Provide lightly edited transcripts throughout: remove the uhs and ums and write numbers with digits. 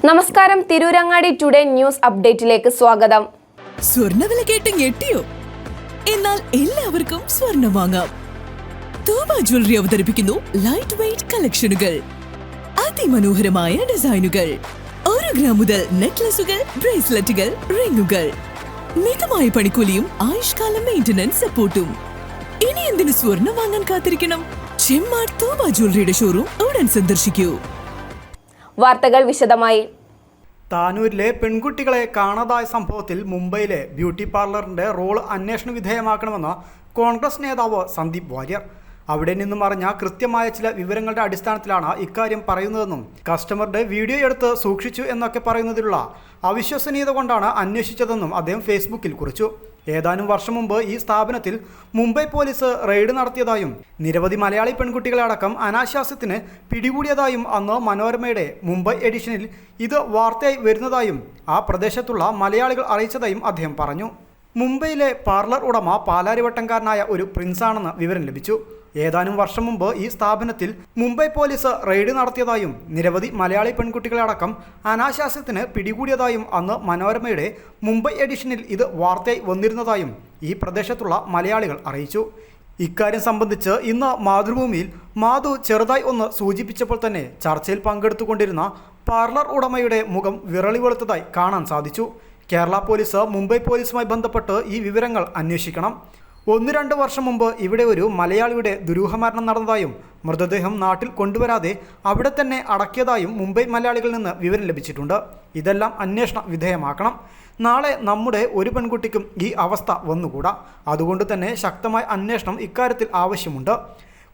നമസ്കാരം, Tirurangadi today news അപ്ഡേറ്റിലേക്ക് സ്വാഗതം. സ്വർണ്ണവില കേട്ട് ഞെട്ടിയോ? എന്നാൽ എല്ലാവർക്കും സ്വർണ്ണം വാങ്ങാം. തോബ ജ്വല്ലറി അവതരിപ്പിക്കുന്നു ലൈറ്റ് വെയ്റ്റ് കളക്ഷനുകൾ, അതിമനോഹരമായ ഡിസൈനുകൾ, 1 ഗ്രാം മുതൽ നെക്ലസുകൾ, ബ്രേസ്ലെറ്റുകൾ, റിങ്ങുകൾ, മിതമായ പണിക്കൂലിയും ആയുഷ്കാല മെയിന്റനൻസ് സപ്പോർട്ടും. ഇനി എന്തിനു സ്വർണ്ണം വാങ്ങാൻ കാത്തിരിക്കണം? ചെമ്മാട് തോബ ജ്വല്ലറിയുടെ ഷോറൂം ഉടൻ സന്ദർശിക്കൂ. വാർത്തകൾ വിശദമായി. താനൂരിലെ പെൺകുട്ടികളെ കാണാതായ സംഭവത്തിൽ മുംബൈയിലെ ബ്യൂട്ടി പാർലറിന്റെ റോൾ അന്വേഷണ വിധേയമാക്കണമെന്ന് കോൺഗ്രസ് നേതാവ് സന്ദീപ് വാര്യർ. അവിടെ നിന്നും അറിഞ്ഞ കൃത്യമായ ചില വിവരങ്ങളുടെ അടിസ്ഥാനത്തിലാണ് ഇക്കാര്യം പറയുന്നതെന്നും കസ്റ്റമറുടെ വീഡിയോ എടുത്ത് സൂക്ഷിച്ചു എന്നൊക്കെ പറയുന്നതിലുള്ള അവിശ്വസനീയത കൊണ്ടാണ് അന്വേഷിച്ചതെന്നും അദ്ദേഹം ഫേസ്ബുക്കിൽ കുറിച്ചു. ഏതാനും വർഷം മുമ്പ് ഈ സ്ഥാപനത്തിൽ മുംബൈ പോലീസ് റെയ്ഡ് നടത്തിയതായും നിരവധി മലയാളി പെൺകുട്ടികളെ അടക്കം അനാശാസ്യത്തിന് പിടികൂടിയതായും അന്ന് മനോരമയുടെ മുംബൈ എഡിഷനിൽ ഇത് വാർത്തയായി വരുന്നതായും ആ പ്രദേശത്തുള്ള മലയാളികൾ അറിയിച്ചതായും അദ്ദേഹം പറഞ്ഞു. മുംബൈയിലെ പാർലർ ഉടമ പാലാരിവട്ടംകാരനായ ഒരു പ്രിൻസാണെന്ന് വിവരം ലഭിച്ചു. ഏതാനും വർഷം മുമ്പ് ഈ സ്ഥാപനത്തിൽ മുംബൈ പോലീസ് റെയ്ഡ് നടത്തിയതായും നിരവധി മലയാളി പെൺകുട്ടികളെ അടക്കം അനാശാസ്യത്തിന് പിടികൂടിയതായും അന്ന് മനോരമയുടെ മുംബൈ എഡിഷനിൽ ഇത് വാർത്തയായി വന്നിരുന്നതായും ഈ പ്രദേശത്തുള്ള മലയാളികൾ അറിയിച്ചു. ഇക്കാര്യം സംബന്ധിച്ച് ഇന്ന് മാതൃഭൂമിയിൽ മാധു ചെറുതായി ഒന്ന് സൂചിപ്പിച്ചപ്പോൾ തന്നെ ചർച്ചയിൽ പങ്കെടുത്തുകൊണ്ടിരുന്ന പാർലർ ഉടമയുടെ മുഖം വിറളി വെളുത്തതായി കാണാൻ സാധിച്ചു. കേരള പോലീസ് മുംബൈ പോലീസുമായി ബന്ധപ്പെട്ട് ഈ വിവരങ്ങൾ അന്വേഷിക്കണം. 1-2 വർഷം മുമ്പ് ഇവിടെ ഒരു മലയാളിയുടെ ദുരൂഹമരണം നടന്നതായും മൃതദേഹം നാട്ടിൽ കൊണ്ടുവരാതെ അവിടെ തന്നെ അടക്കിയതായും മുംബൈ മലയാളികളിൽ നിന്ന് വിവരം ലഭിച്ചിട്ടുണ്ട്. ഇതെല്ലാം അന്വേഷണ വിധേയമാക്കണം. നാളെ നമ്മുടെ ഒരു പെൺകുട്ടിക്കും ഈ അവസ്ഥ വന്നുകൂടാ. അതുകൊണ്ട് തന്നെ ശക്തമായ അന്വേഷണം ഇക്കാര്യത്തിൽ ആവശ്യമുണ്ട്.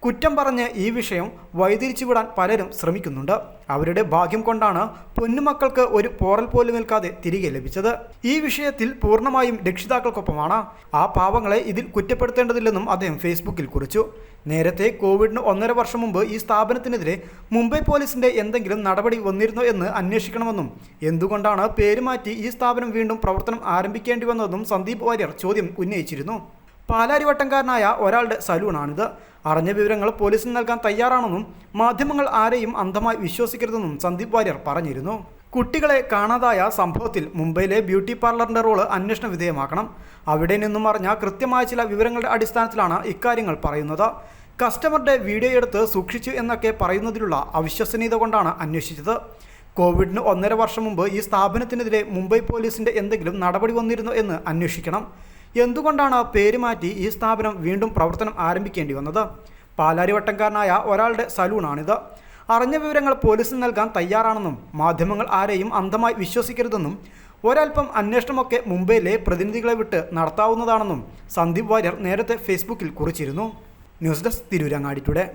കുറ്റം പറഞ്ഞ് ഈ വിഷയം വഴിതിരിച്ചുവിടാൻ പലരും ശ്രമിക്കുന്നുണ്ട്. അവരുടെ ഭാഗ്യം കൊണ്ടാണ് പൊന്നുമക്കൾക്ക് ഒരു പോറൽ പോലും ഏൽക്കാതെ തിരികെ ലഭിച്ചത്. ഈ വിഷയത്തിൽ പൂർണ്ണമായും രക്ഷിതാക്കൾക്കൊപ്പമാണ്. ആ പാവങ്ങളെ ഇതിൽ കുറ്റപ്പെടുത്തേണ്ടതില്ലെന്നും അദ്ദേഹം ഫേസ്ബുക്കിൽ കുറിച്ചു. നേരത്തെ കോവിഡിന് 1.5 വർഷം മുമ്പ് ഈ സ്ഥാപനത്തിനെതിരെ മുംബൈ പോലീസിന്റെ എന്തെങ്കിലും നടപടി വന്നിരുന്നോ എന്ന് അന്വേഷിക്കണമെന്നും എന്തുകൊണ്ടാണ് പേര് മാറ്റി ഈ സ്ഥാപനം വീണ്ടും പ്രവർത്തനം ആരംഭിക്കേണ്ടി വന്നതെന്നും സന്ദീപ് വാര്യർ ചോദ്യം ഉന്നയിച്ചിരുന്നു. പാലാരിവട്ടംകാരനായ ഒരാളുടെ സലൂണാണിത്. അറിഞ്ഞ വിവരങ്ങൾ പോലീസിന് നൽകാൻ തയ്യാറാണെന്നും മാധ്യമങ്ങൾ ആരെയും അന്ധമായി വിശ്വസിക്കരുതെന്നും സന്ദീപ് വാര്യർ പറഞ്ഞിരുന്നു. കുട്ടികളെ കാണാതായ സംഭവത്തിൽ മുംബൈയിലെ ബ്യൂട്ടി പാർലറിന്റെ റോള് അന്വേഷണ വിധേയമാക്കണം. അവിടെ നിന്നും അറിഞ്ഞ കൃത്യമായ ചില വിവരങ്ങളുടെ അടിസ്ഥാനത്തിലാണ് ഇക്കാര്യങ്ങൾ പറയുന്നത്. കസ്റ്റമറുടെ വീഡിയോ എടുത്ത് സൂക്ഷിച്ചു എന്നൊക്കെ പറയുന്നതിലുള്ള അവിശ്വസനീയത കൊണ്ടാണ് അന്വേഷിച്ചത്. കോവിഡിന് 1.5 വർഷം മുമ്പ് ഈ സ്ഥാപനത്തിനെതിരെ മുംബൈ പോലീസിന്റെ എന്തെങ്കിലും നടപടി വന്നിരുന്നോ എന്ന് അന്വേഷിക്കണം. എന്തുകൊണ്ടാണ് പേര് മാറ്റി ഈ സ്ഥാപനം വീണ്ടും പ്രവർത്തനം ആരംഭിക്കേണ്ടി വന്നത്? പാലാരിവട്ടംകാരനായ ഒരാളുടെ സലൂണാണിത്. അറിഞ്ഞ വിവരങ്ങൾ പോലീസിന് നൽകാൻ തയ്യാറാണെന്നും മാധ്യമങ്ങൾ ആരെയും അന്ധമായി വിശ്വസിക്കരുതെന്നും ഒരൽപ്പം അന്വേഷണമൊക്കെ മുംബൈയിലെ പ്രതിനിധികളെ വിട്ട് നടത്താവുന്നതാണെന്നും സന്ദീപ് വാര്യർ നേരത്തെ ഫേസ്ബുക്കിൽ കുറിച്ചിരുന്നു. News desk, Tirurangadi today.